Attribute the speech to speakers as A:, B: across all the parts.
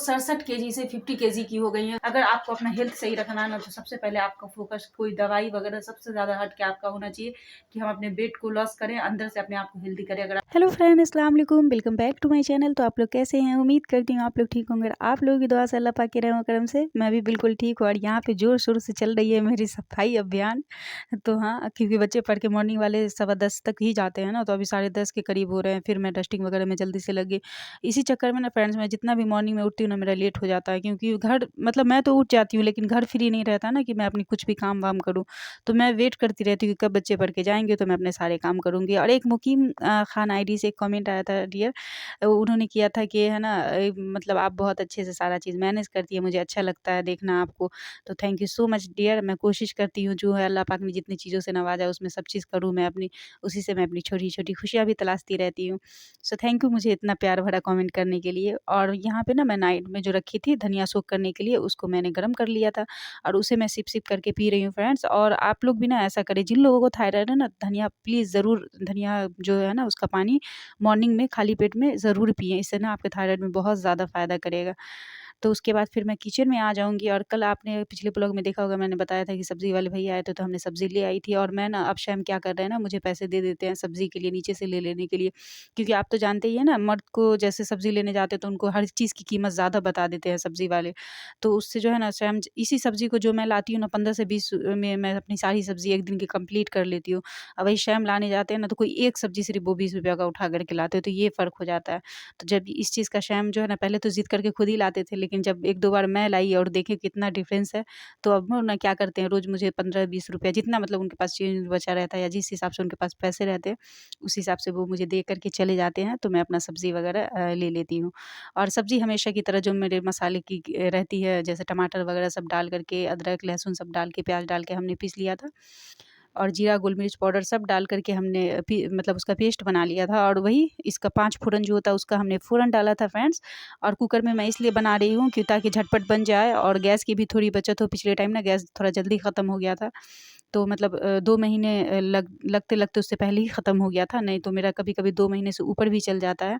A: 67 KG से 50 KG की हो गई हैं। अगर आपको अपना हेल्थ सही रखना है ना, तो सबसे पहले आपका फोकस कोई दवाई वगैरह सबसे ज़्यादा हट के आपका होना चाहिए कि हम अपने वेट को लॉस करें, अंदर से अपने आप को हेल्दी करें। अगर
B: हेलो फ्रेंड, अस्सलाम वालेकुम, welcome back to my channel. तो आप लोग कैसे हैं? उम्मीद करती हूँ आप लोग ठीक होंगे। आप लोगों की दुआ से अल्लाह पाक के रहम करम से मैं भी बिल्कुल ठीक हूँ। और यहाँ पे ज़ोर शोर से चल रही है मेरी सफाई अभियान। तो हाँ, क्योंकि बच्चे पढ़ के मॉर्निंग वाले 10:15 तक ही जाते हैं ना, तो अभी 10:30 के करीब हो रहे हैं। फिर मैं डस्टिंग वगैरह में जल्दी से लगी। इसी चक्कर में ना फ्रेंड्स, मैं जितना भी मॉर्निंग में उठती हूँ ना, मेरा लेट हो जाता है, क्योंकि घर मतलब मैं तो उठ जाती हूँ, लेकिन घर फ्री नहीं रहता ना कि मैं अपनी कुछ भी काम वाम करूँ। तो मैं वेट करती रहती हूँ कि कब बच्चे पढ़ के जाएँगे तो मैं अपने सारे काम करूँगी। और एक मुकीम खान आईडी से एक कमेंट आया था डियर, उन्होंने किया था कि है ना, मतलब आप बहुत अच्छे से सारा चीज़ मैनेज करती है, मुझे अच्छा लगता है देखना आपको। तो thank you so much dear. मैं कोशिश करती हूँ जो है अल्लाह पाक ने जितनी चीज़ों से नवाजा उसमें सब चीज़ करूँ मैं अपनी, उसी से मैं अपनी छोटी-छोटी खुशियाँ भी तलाशती रहती हूँ। सो थैंक यू मुझे इतना प्यार भरा कमेंट करने के लिए। और यहाँ पे ना मैं नाइट में जो रखी थी धनिया सोक करने के लिए, उसको मैंने गरम कर लिया था और उसे मैं सिप-सिप करके पी रही हूँ फ्रेंड्स। और आप लोग भी ना ऐसा करें, जिन लोगों को थायराइड है ना, धनिया प्लीज़ ज़रूर, धनिया जो है ना उसका पानी मॉर्निंग में खाली पेट में ज़रूर पिएँ, इससे ना आपके थायराइड में बहुत ज़्यादा फ़ायदा करेगा। तो उसके बाद फिर मैं किचन में आ जाऊँगी। और कल आपने पिछले ब्लॉग में देखा होगा, मैंने बताया था कि सब्ज़ी वाले भैया आए थे, तो हमने सब्ज़ी ले आई थी। और मैं ना, अब शैम क्या कर रहे हैं ना, मुझे पैसे दे देते हैं सब्ज़ी के लिए, नीचे से ले लेने के लिए। क्योंकि आप तो जानते ही हैं ना, मर्द को जैसे सब्ज़ी लेने जाते हैं तो उनको हर चीज़ की कीमत ज़्यादा बता देते हैं सब्ज़ी वाले। तो उससे जो है ना, शैम इसी सब्ज़ी को जो मैं लाती हूँ ना, 15 से 20 में मैं अपनी सारी सब्ज़ी एक दिन की कंप्लीट कर लेती हूँ। और वही शैम लाने जाते हैं ना, तो कोई एक सब्ज़ी सिर्फ़ वो ₹20 का उठा कर के लाते हैं, तो ये फ़र्क हो जाता है। तो जब इस चीज़ का शैम जो है ना, पहले तो ज़िद करके खुद ही लाते थे, लेकिन जब 1-2 बार मैं लाई और देखे कितना डिफ़रेंस है, तो अब वो ना क्या करते हैं, रोज़ मुझे 15-20 रुपया जितना मतलब उनके पास चेंज बचा रहता है या जिस हिसाब से उनके पास पैसे रहते हैं, उस हिसाब से वो मुझे दे कर के चले जाते हैं, तो मैं अपना सब्ज़ी वग़ैरह ले लेती हूँ। और सब्ज़ी हमेशा की तरह जो मेरे मसाले की रहती है, जैसे टमाटर वग़ैरह सब डाल कर के, अदरक, लहसुन सब डाल के, प्याज़ डाल के हमने पीस लिया था। और जीरा, गोल मिर्च पाउडर सब डाल कर के हमने मतलब उसका पेस्ट बना लिया था। और वही इसका 5 फ़ोरन जो होता है उसका हमने फ़ोरन डाला था फ्रेंड्स। और कुकर में मैं इसलिए बना रही हूँ कि ताकि झटपट बन जाए और गैस की भी थोड़ी बचत हो। पिछले टाइम ना गैस थोड़ा जल्दी ख़त्म हो गया था। तो मतलब 2 महीने लगते-लगते उससे पहले ही ख़त्म हो गया था, नहीं तो मेरा कभी-कभी 2 महीने से ऊपर भी चल जाता है।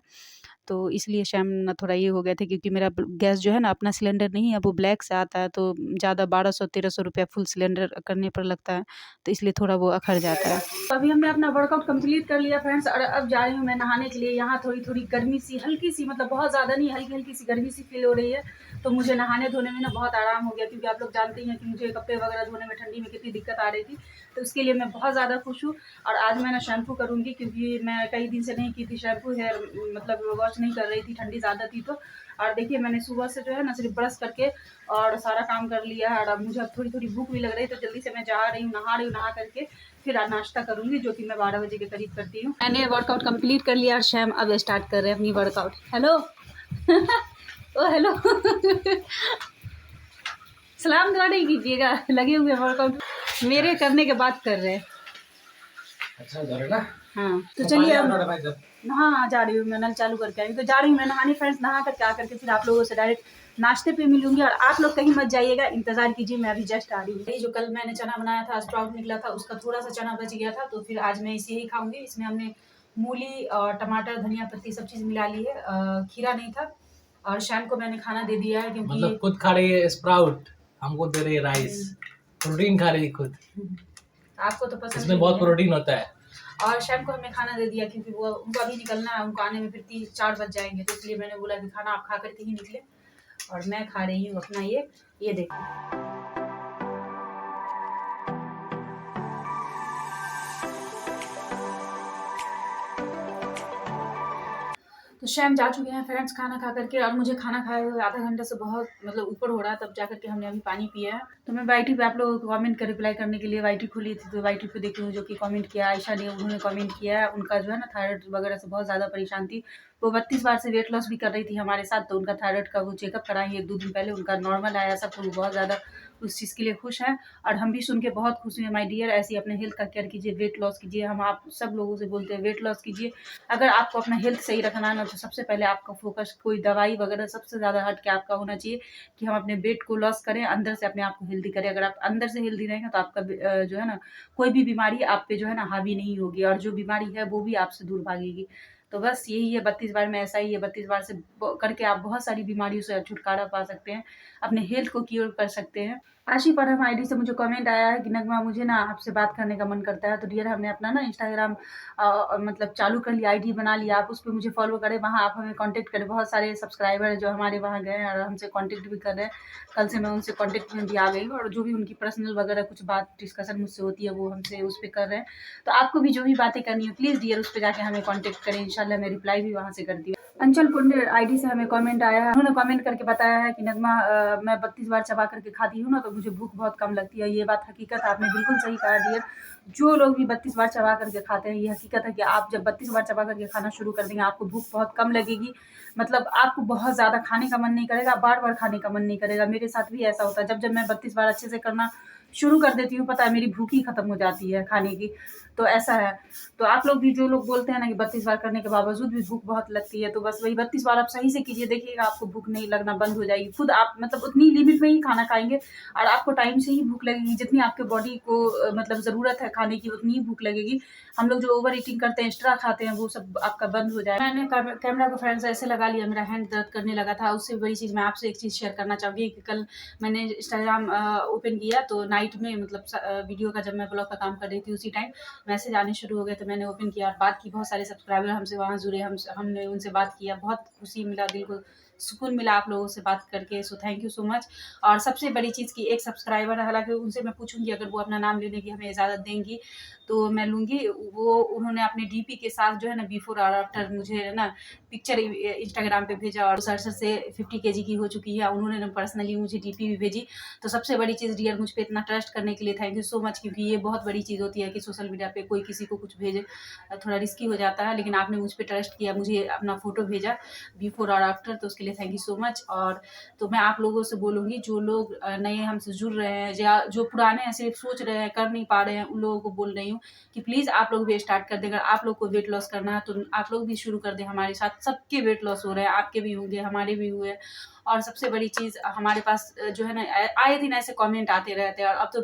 B: तो इसलिए शैम ना थोड़ा ये हो गया था, क्योंकि मेरा गैस जो है ना अपना सिलेंडर नहीं है, वो ब्लैक से आता है, तो ज़्यादा 1200-1300 रुपया फुल सिलेंडर करने पर लगता है, तो इसलिए थोड़ा वो अखर जाता है।
A: तो अभी हमने अपना वर्कआउट कंप्लीट कर लिया फ्रेंड्स, और अब जा रही हूँ मैं नहाने के लिए। यहाँ थोड़ी-थोड़ी गर्मी सी, हल्की सी, मतलब बहुत ज़्यादा नहीं, हल्की-हल्की सी गर्मी सी फ़ील हो रही है। तो मुझे नहाने धोने में ना बहुत आराम हो गया, क्योंकि आप लोग जानते ही हैं कि मुझे कपड़े वगैरह धोने में ठंडी में कितनी दिक्कत आ रही थी। तो उसके लिए मैं बहुत ज़्यादा खुश हूँ। और आज मैं ना शैम्पू करूँगी, क्योंकि मैं कई दिन से नहीं की थी शैम्पू, हेयर मतलब वॉश नहीं कर रही थी, ठंडी ज़्यादा थी तो। और देखिए मैंने सुबह से जो है ना सिर्फ़ ब्रश करके और सारा काम कर लिया है। और अब मुझे अब थोड़ी-थोड़ी भूख भी लग रही है, तो जल्दी से मैं जा रही हूँ, नहा रही हूँ, नहा करके फिर नाश्ता करूँगी, जो कि मैं 12 बजे के करीब करती हूँ। मैंने वर्कआउट कंप्लीट कर लिया और शैम अब स्टार्ट कर रहे हैं अपनी वर्कआउट। हेलो ओ हेलो सलाम दुआ नहीं कीजिएगा, लगे हुए वर्कआउट मेरे करने के बाद कर रहे हैं।
C: अच्छा जा रहे ना।
A: हाँ, तो चलिए अब हाँ, जा रही हूँ मैं, नल चालू करके आई हूँ, तो जा रही हूँ मैं नहाने फ्रेंड्स। नहा करके आ करके फिर आप लोगों से डायरेक्ट नाश्ते पे मिलूंगी। और आप लोग कहीं मत जाइएगा, इंतजार कीजिए, मैं अभी जस्ट आ रही हूँ। जो कल मैंने चना बनाया था, स्प्राउट निकला था, उसका थोड़ा सा चना बच गया था, तो फिर आज मैं इसे ही खाऊंगी। इसमें हमने मूली और टमाटर, धनिया पत्ती सब चीज़ मिला ली है। खीरा नहीं था। और शाम को मैंने खाना दे दिया है, क्योंकि
C: मतलब खुद खा रही है स्प्राउट, हमको दे रही है राइस। प्रोटीन खा रही है खुद,
A: आपको तो पसंद
C: इसमें बहुत प्रोटीन होता है।
A: और शाम को हमने खाना दे दिया, क्योंकि वो उनको अभी निकलना है, उनको आने में फिर 3-4 बज जाएंगे, तो इसलिए मैंने बोला कि खाना आप खा करके ही निकले। और मैं खा रही हूँ अपना ये देखिए। तो शैम जा चुके हैं फ्रेंड्स खाना खा करके। और मुझे खाना खाए हुए आधा घंटे से बहुत मतलब ऊपर हो रहा है, तब जा करके हमने अभी पानी पिया है। तो मैं वाईटी पे आप लोगों को कमेंट का रिप्लाई करने के लिए वाईटी खोली थी, तो वाईटी पे देखी हूँ जो कि कमेंट किया आयशा ने, उन्होंने कमेंट किया है। उनका जो है ना थायराइड वगैरह से बहुत ज़्यादा परेशान थी, वो 32 बार से वेट लॉस भी कर रही थी हमारे साथ। तो उनका थायराइड का वो चेकअप कराई 1-2 दिन पहले, उनका नॉर्मल आया सब, तो वो बहुत ज़्यादा उस चीज़ के लिए खुश हैं। और हम भी सुन के बहुत खुश हुए। माय डियर, ऐसे ही अपने हेल्थ का केयर कीजिए, वेट लॉस कीजिए। हम आप सब लोगों से बोलते हैं वेट लॉस कीजिए। अगर आपको अपना हेल्थ सही रखना है ना, तो सबसे पहले आपका फोकस कोई दवाई वगैरह सबसे ज़्यादा हट के आपका होना चाहिए कि हम अपने वेट को लॉस करें, अंदर से अपने आप को हेल्दी करें। अगर आप अंदर से हेल्दी रहेंगे तो आपका जो है ना कोई भी बीमारी आप पे जो है ना हावी नहीं होगी, और जो बीमारी है वो भी आपसे दूर भागेगी। तो बस यही है 32 बार में ऐसा ही है, 32 बार से करके आप बहुत सारी बीमारियों से छुटकारा पा सकते हैं, अपने हेल्थ को क्योर कर सकते हैं। आशी परम आईडी से मुझे कमेंट आया है कि नगमा मुझे ना आपसे बात करने का मन करता है। तो डियर हमने अपना ना इंस्टाग्राम मतलब चालू कर लिया, आईडी बना लिया, आप उस पर मुझे फॉलो करें, वहाँ आप हमें कांटेक्ट करें। बहुत सारे सब्सक्राइबर हैं जो हमारे वहाँ गए हैं और हमसे कांटेक्ट भी कर रहे हैं। कल से मैं उनसे कांटेक्ट में भी आ गई हूँ और जो भी उनकी पर्सनल वगैरह कुछ बात डिस्कशन मुझसे होती है वो हमसे उस पर कर रहे हैं। तो आपको भी जो भी बातें करनी हो प्लीज़ डियर उस पर जाके हमें कॉन्टेक्ट करें, इंशाल्लाह मैं रिप्लाई भी वहाँ से करती हूँ। अंचल कुंड आईडी से हमें कमेंट आया है, उन्होंने कमेंट करके बताया है कि नगमा मैं 32 बार चबा करके खाती हूँ ना तो मुझे भूख बहुत कम लगती है। ये बात हकीकत आपने बिल्कुल सही कहा डियर। जो लोग भी 32 बार चबा करके खाते हैं, ये हकीकत है कि आप जब 32 बार चबा करके खाना शुरू कर देंगे आपको भूख बहुत कम लगेगी। मतलब आपको बहुत ज़्यादा खाने का मन नहीं करेगा, बार-बार खाने का मन नहीं करेगा। मेरे साथ भी ऐसा होता है, जब मैं 32 बार अच्छे से करना शुरू कर देती हूँ, पता है मेरी भूख ही खत्म हो जाती है खाने की। तो ऐसा है। तो आप लोग भी जो लोग बोलते हैं ना कि 32 बार करने के बावजूद भी भूख बहुत लगती है, तो बस वही 32 बार आप सही से कीजिए, देखिएगा आपको भूख नहीं लगना बंद हो जाएगी। खुद आप मतलब उतनी लिमिट में ही खाना खाएँगे और आपको टाइम से ही भूख लगेगी, जितनी आपके बॉडी को मतलब ज़रूरत है खाने की उतनी ही भूख लगेगी। हम लोग जो ओवर ईटिंग करते हैं, एक्स्ट्रा खाते हैं, वो सब आपका बंद हो जाएगा। मैंने कैमरा को फ्रेंड्स ऐसे लगा लिया, मेरा हैंड दर्द करने लगा था। उससे बड़ी चीज़ मैं आपसे एक चीज़ शेयर करना चाहूँगी कि कल मैंने इंस्टाग्राम ओपन किया तो नाइट में मतलब वीडियो का जब मैं ब्लॉग का काम कर रही थी उसी टाइम मैसेज आने शुरू हो गए। तो मैंने ओपन किया और बात की, बहुत सारे सब्सक्राइबर हमसे वहाँ जुड़े, हमने उनसे बात किया, बहुत खुशी मिला, दिल को सुकून मिला आप लोगों से बात करके। So thank you so much. और सबसे बड़ी चीज़ की एक सब्सक्राइबर है, हालांकि उनसे मैं पूछूंगी अगर वो अपना नाम लेने की हमें इजाज़त देंगी तो मैं लूँगी। वो उन्होंने अपने डीपी के साथ जो है ना बिफोर और आफ्टर मुझे है ना पिक्चर इंस्टाग्राम पे भेजा और 67 से 50 kg की हो चुकी है। उन्होंने पर्सनली मुझे डीपी भी भेजी। तो सबसे बड़ी चीज़ डियर, मुझ पे इतना ट्रस्ट करने के लिए थैंक यू सो मच, क्योंकि ये बहुत बड़ी चीज़ होती है कि सोशल मीडिया पे कोई किसी को कुछ भेजे, थोड़ा रिस्की हो जाता है। लेकिन आपने मुझ पे ट्रस्ट किया, मुझे अपना फ़ोटो भेजा बिफोर और आफ्टर, तो उसके लिए थैंक यू सो मच। और तो मैं आप लोगों से बोलूँगी जो लोग नए हमसे जुड़ रहे हैं या जो पुराने हैं सिर्फ सोच रहे हैं कर नहीं पा रहे हैं, उन लोगों को बोल रही हूँ कि प्लीज़ आप लोग भी स्टार्ट कर दें। अगर आप लोग को वेट लॉस करना है तो आप लोग भी शुरू कर दें हमारे साथ। सबके वेट लॉस हो रहे हैं, आपके भी होंगे, हमारे भी हुए। और सबसे बड़ी चीज़ हमारे पास जो है ना आए दिन ऐसे कमेंट आते रहते हैं और अब तो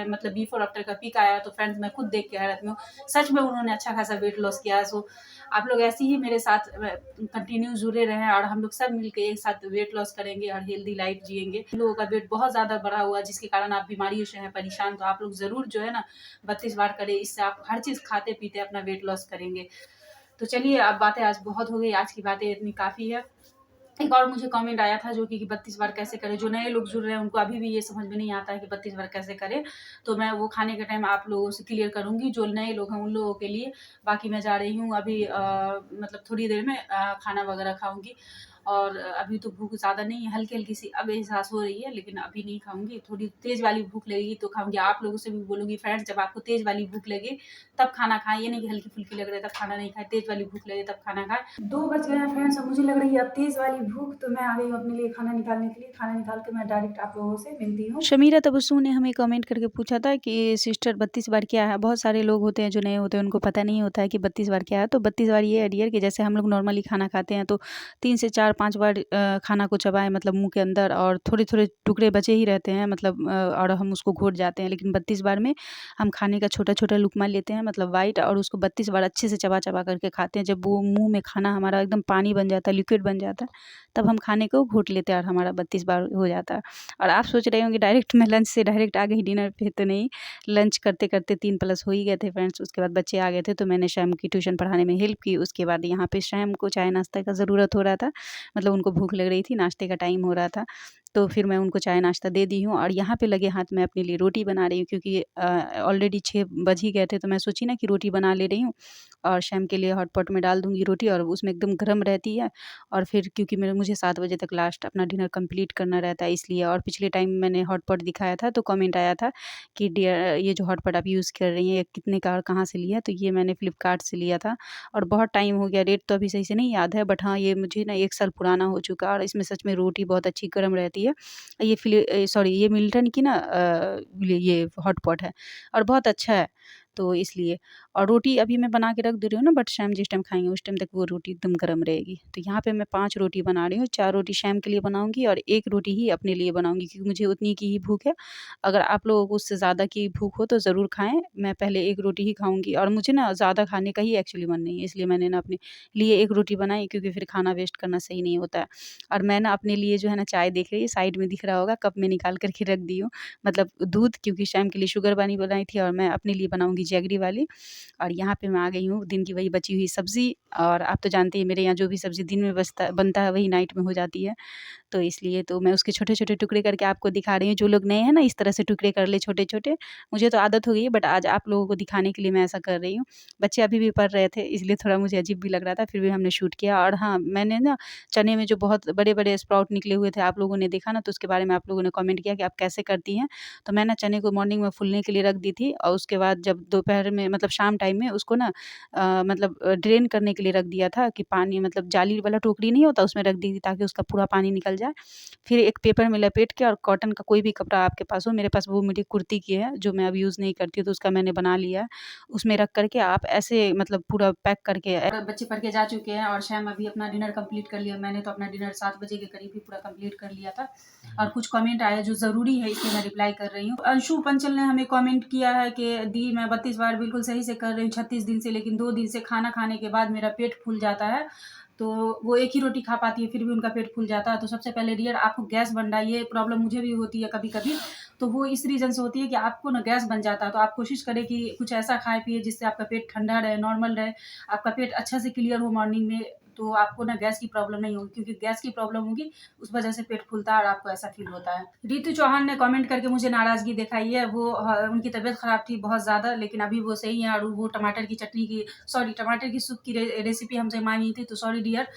A: मतलब बिफोर आफ्टर का पिक आया तो फ्रेंड्स मैं खुद देख के हैरान हूँ, सच में उन्होंने अच्छा खासा वेट लॉस किया है। सो आप लोग ऐसे ही मेरे साथ कंटिन्यू जुड़े रहें और हम लोग सब मिलकर एक साथ वेट लॉस करेंगे और हेल्दी लाइफ जिएंगे। लोगों का वेट बहुत ज़्यादा बढ़ा हुआ है जिसके कारण आप बीमारियों से हैं परेशान, तो आप लोग ज़रूर जो है ना 32 बार करें, इससे आप हर चीज़ खाते पीते अपना वेट लॉस करेंगे। तो चलिए अब बातें आज बहुत हो गई, आज की बातें इतनी काफ़ी है। एक और मुझे कमेंट आया था जो कि 32 बार कैसे करें, जो नए लोग जुड़ रहे हैं उनको अभी भी ये समझ में नहीं आता है कि 32 बार कैसे करें। तो मैं वो खाने के टाइम आप लोगों से क्लियर करूँगी, जो नए लोग हैं उन लोगों के लिए। बाकी मैं जा रही हूँ अभी मतलब थोड़ी देर में खाना वगैरह खाऊँगी और अभी तो भूख ज़्यादा नहीं है, हल्की-हल्की सी अब एहसास हो रही है, लेकिन अभी नहीं खाऊँगी। थोड़ी तेज़ वाली भूख लगेगी तो खाऊँगी। आप लोगों से भी बोलूँगी फ्रेंड्स, जब आपको तेज़ वाली भूख लगे तब खाना खाएँ, ये नहीं कि हल्की-फुल्की लग रही है तब खाना नहीं खाएँ, तेज़ वाली भूख लगे तब खाना खाएँ। 2 बज गए हैं फ्रेंड्स, अब मुझे लग रही है अब तेज़ वाली भूख, तो मैं आ गई हूँ अपने लिए खाना निकालने के लिए। खाना निकाल के मैं डायरेक्ट आप लोगों से मिलती हूँ।
B: शमीरा तबस्सुम ने हमें कमेंट करके पूछा था कि सिस्टर 32 बार क्या है। बहुत सारे लोग होते हैं जो नए होते हैं, उनको पता नहीं होता है कि 32 बार क्या है। तो 32 बार ये है डियर कि जैसे हम लोग नॉर्मली खाना खाते हैं तो 3 से 4-5 बार खाना को चबाएं, मतलब मुंह के अंदर, और थोड़े थोड़े टुकड़े बचे ही रहते हैं, मतलब और हम उसको घोट जाते हैं। लेकिन 32 बार में हम खाने का छोटा छोटा लुकमा लेते हैं, मतलब वाइट, और उसको 32 बार अच्छे से चबा चबा करके खाते हैं। जब वो मुंह में खाना हमारा एकदम पानी बन जाता है, लिक्विड बन जाता है, तब हम खाने को घोट लेते हैं और हमारा 32 बार हो जाता है। और आप सोच रहे होंगे डायरेक्ट मैं लंच से डायरेक्ट आ गई डिनर पे, तो नहीं, लंच करते करते 3 प्लस हो ही गए थे फ्रेंड्स। उसके बाद बच्चे आ गए थे तो मैंने शैम की ट्यूशन पढ़ाने में हेल्प की। उसके बाद यहाँ पे शैम को चाय नाश्ता का ज़रूरत हो रहा था, मतलब उनको भूख लग रही थी, नाश्ते का टाइम हो रहा था, तो फिर मैं उनको चाय नाश्ता दे दी हूँ। और यहाँ पे लगे हाथ मैं अपने लिए रोटी बना रही हूँ, क्योंकि ऑलरेडी 6 बज ही गए थे, तो मैं सोची ना कि रोटी बना ले रही हूँ और शैम के लिए हॉट पॉट में डाल दूँगी रोटी, और उसमें एकदम गर्म रहती है। और फिर क्योंकि मुझे 7 बजे तक लास्ट अपना डिनर कंप्लीट करना रहता है इसलिए। और पिछले टाइम मैंने हॉट पॉट दिखाया था तो कमेंट आया था कि डियर ये जो हॉट पॉट आप यूज़ कर रही हैं ये कितने का और कहाँ से लिया है? तो ये मैंने फ्लिपकार्ट से लिया था और बहुत टाइम हो गया, रेट तो अभी सही से नहीं याद है, बट हाँ, ये मुझे ना 1 साल पुराना हो चुका है और इसमें सच में रोटी बहुत अच्छी गर्म रहती है। ये मिल्टन की ना ये हॉट पॉट है और बहुत अच्छा है। तो इसलिए। और रोटी अभी मैं बना के रख दे रही हूँ ना, बट शैम जिस टाइम खाएँगे उस टाइम तक वो रोटी एकदम गर्म रहेगी। तो यहाँ पे मैं 5 रोटी बना रही हूँ, 4 रोटी शैम के लिए बनाऊँगी और 1 रोटी ही अपने लिए बनाऊँगी, क्योंकि मुझे उतनी की ही भूख है। अगर आप लोगों को उससे ज़्यादा की भूख हो तो ज़रूर खाएँ। मैं पहले 1 रोटी ही खाऊँगी और मुझे ना ज़्यादा खाने का ही एक्चुअली मन नहीं है, इसलिए मैंने ना अपने लिए 1 रोटी बनाई, क्योंकि फिर खाना वेस्ट करना सही नहीं होता है। और मैं ना अपने लिए जो है ना चाय देख रही है, साइड में दिख रहा होगा, कप में निकाल कर के रख दी हूँ। मतलब दूध, क्योंकि शैम के लिए शुगर वाली बनाई थी और मैं अपने लिए बनाऊँगी जैगरी वाली। और यहाँ पे मैं आ गई हूँ दिन की वही बची हुई सब्ज़ी, और आप तो जानते हैं मेरे यहाँ जो भी सब्ज़ी दिन में बनता है वही नाइट में हो जाती है। तो इसलिए तो मैं उसके छोटे-छोटे टुकड़े करके आपको दिखा रही हूँ। जो लोग नए हैं ना, इस तरह से टुकड़े कर ले छोटे-छोटे। मुझे तो आदत हो गई है, बट आज आप लोगों को दिखाने के लिए मैं ऐसा कर रही हूँ। बच्चे अभी भी पढ़ रहे थे, इसलिए थोड़ा मुझे अजीब भी लग रहा था, फिर भी हमने शूट किया। और हाँ, मैंने ना चने में जो बहुत बड़े-बड़े स्प्राउट निकले हुए थे, आप लोगों ने देखा ना, तो उसके बारे में आप लोगों ने कमेंट किया कि आप कैसे करती हैं? तो मैं ना चने को मॉर्निंग में फूलने के लिए रख दी थी, और उसके बाद जब दोपहर में मतलब शाम टाइम में उसको ना ड्रेन करने के लिए रख दिया था, कि पानी मतलब जाली वाला टोकरी नहीं होता, उसमें रख दी थी ताकि उसका पूरा पानी निकल जाए। फिर एक पेपर में लपेट के, और कॉटन का कोई भी कपड़ा आपके पास हो, मेरे पास वो मेरी कुर्ती की है जो मैं अब यूज़ नहीं करती हूँ, तो उसका मैंने बना लिया है। उसमें रख कर के आप ऐसे मतलब पूरा पैक करके
A: बच्चे पढ़ के जा चुके हैं और शैम अभी अपना डिनर कंप्लीट कर लिया। मैंने तो अपना डिनर 7 बजे के करीब ही पूरा कंप्लीट कर लिया था। और कुछ कमेंट आया जो ज़रूरी है, इसलिए मैं रिप्लाई कर रही हूँ। अंशु पंचल ने हमें कमेंट किया है कि दी मैं 32 बार बिल्कुल सही से कर रही हूँ 36 दिन से, लेकिन 2 दिन से खाना खाने के बाद मेरा पेट फूल जाता है। तो वो एक ही रोटी खा पाती है, फिर भी उनका पेट फूल जाता है। तो सबसे पहले डियर आपको गैस बन रहा है, ये प्रॉब्लम मुझे भी होती है कभी-कभी। तो वो इस रीज़न से होती है कि आपको ना गैस बन जाता है। तो आप कोशिश करें कि कुछ ऐसा खाएँ पिए जिससे आपका पेट ठंडा रहे, नॉर्मल रहे, आपका पेट अच्छा से क्लियर हो मॉर्निंग में, तो आपको ना गैस की प्रॉब्लम नहीं होगी। क्योंकि गैस की प्रॉब्लम होगी, उस वजह से पेट फूलता है और आपको ऐसा फील होता है। रितु चौहान ने कमेंट करके मुझे नाराज़गी दिखाई है। वो उनकी तबीयत ख़राब थी बहुत ज़्यादा, लेकिन अभी वो सही हैं। और वो टमाटर की चटनी की टमाटर की सूप की रेसिपी हमसे माँगी थी। तो सॉरी डियर,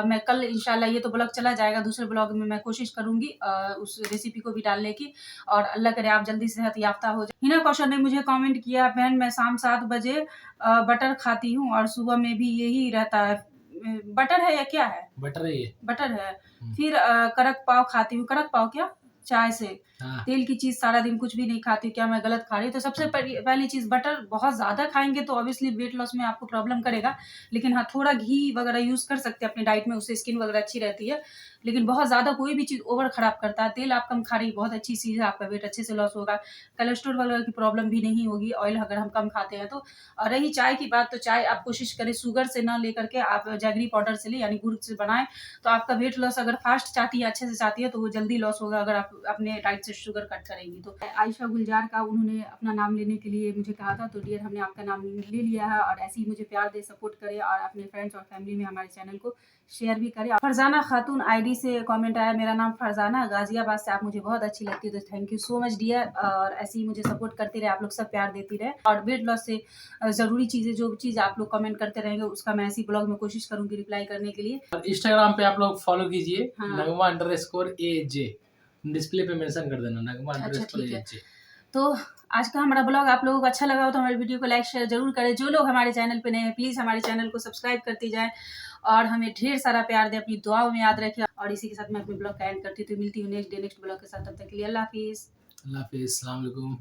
A: मैं कल इंशाल्लाह, ये तो ब्लॉग चला जाएगा, दूसरे ब्लॉग में मैं कोशिश करूँगी उस रेसिपी को भी डालने की, और अल्लाह करे आप जल्दी सेहत याफ्ता हो जाए। हिना कौशल ने मुझे कमेंट किया, बहन मैं शाम 7 बजे बटर खाती हूँ और सुबह में भी यही रहता है। बटर है या क्या है?
C: बटर है ये।
A: बटर है। फिर कड़क पाव खाती हूँ। कड़क पाव क्या? चाय से।
C: हाँ।
A: तेल की चीज़ सारा दिन कुछ भी नहीं खाती हूँ, क्या मैं गलत खा रही हूँ? तो सबसे पहली चीज़, बटर बहुत ज़्यादा खाएँगे तो ऑब्वियसली वेट लॉस में आपको प्रॉब्लम करेगा। लेकिन हाँ, थोड़ा घी वगैरह यूज़ कर सकते हैं अपनी डाइट में, उससे स्किन वगैरह अच्छी रहती है। लेकिन बहुत ज़्यादा कोई भी चीज़ ओवर खराब करता है। तेल आप कम खा रही हैं, बहुत अच्छी चीज़ है, आपका वेट अच्छे से लॉस होगा। कोलेस्ट्रॉल वगैरह की प्रॉब्लम भी नहीं होगी, ऑयल अगर हम कम खाते हैं तो। और रही चाय की बात, तो चाय आप कोशिश करें शुगर से ना लेकर के आप जैगरी पाउडर से लें, यानी गुड़ से बनाएँ। तो आपका वेट लॉस अगर फास्ट चाहती है, अच्छे से चाहती है, तो वो जल्दी लॉस होगा अगर आप अपने डाइट से शुगर कट करेंगी तो। आयशा गुलजार का उन्होंने अपना नाम लेने के लिए मुझे कहा था, तो डियर हमने आपका नाम ले लिया है। और ऐसे ही मुझे प्यार दे, सपोर्ट करें, और अपने फ्रेंड्स और फैमिली में हमारे चैनल को शेयर भी करें। फरजाना खातून आईडी से कमेंट आया, मेरा नाम फरजाना, गाजियाबाद से, आप मुझे बहुत अच्छी लगती है, तो thank you so much dear. और ऐसे ही मुझे सपोर्ट करते रहे, आप लोग सब प्यार देती रहे। और वेट लॉस से ज़रूरी चीज़ें, जो चीज़ आप लोग कमेंट करते रहेंगे, उसका मैं ऐसी ब्लॉग में कोशिश करूँगी रिप्लाई करने के लिए।
C: और इंस्टाग्राम पे आप लोग फॉलो कीजिए,
A: हाँ।
C: नगमा_AJ, डिस्प्ले पे मेंशन कर देना,
A: अच्छा ठीक है।
C: नगमा_AJ।
A: तो आज का हमारा ब्लॉग आप लोगों को अच्छा लगा हो तो हमारे वीडियो को लाइक शेयर जरूर करें। जो लोग हमारे चैनल पे नए हैं, प्लीज़ हमारे चैनल को सब्सक्राइब करती जाएं और हमें ढेर सारा प्यार दें, अपनी दुआओं में याद रखें। और इसी के साथ मैं अपने ब्लॉग का एंड करती हूँ। तो मिलती हूँ नेक्स्ट ब्लॉग के साथ, तब तक के लिए अल्लाह हाफिज़।
C: अल्लाह हाफिज़, अस्सलाम वालेकुम।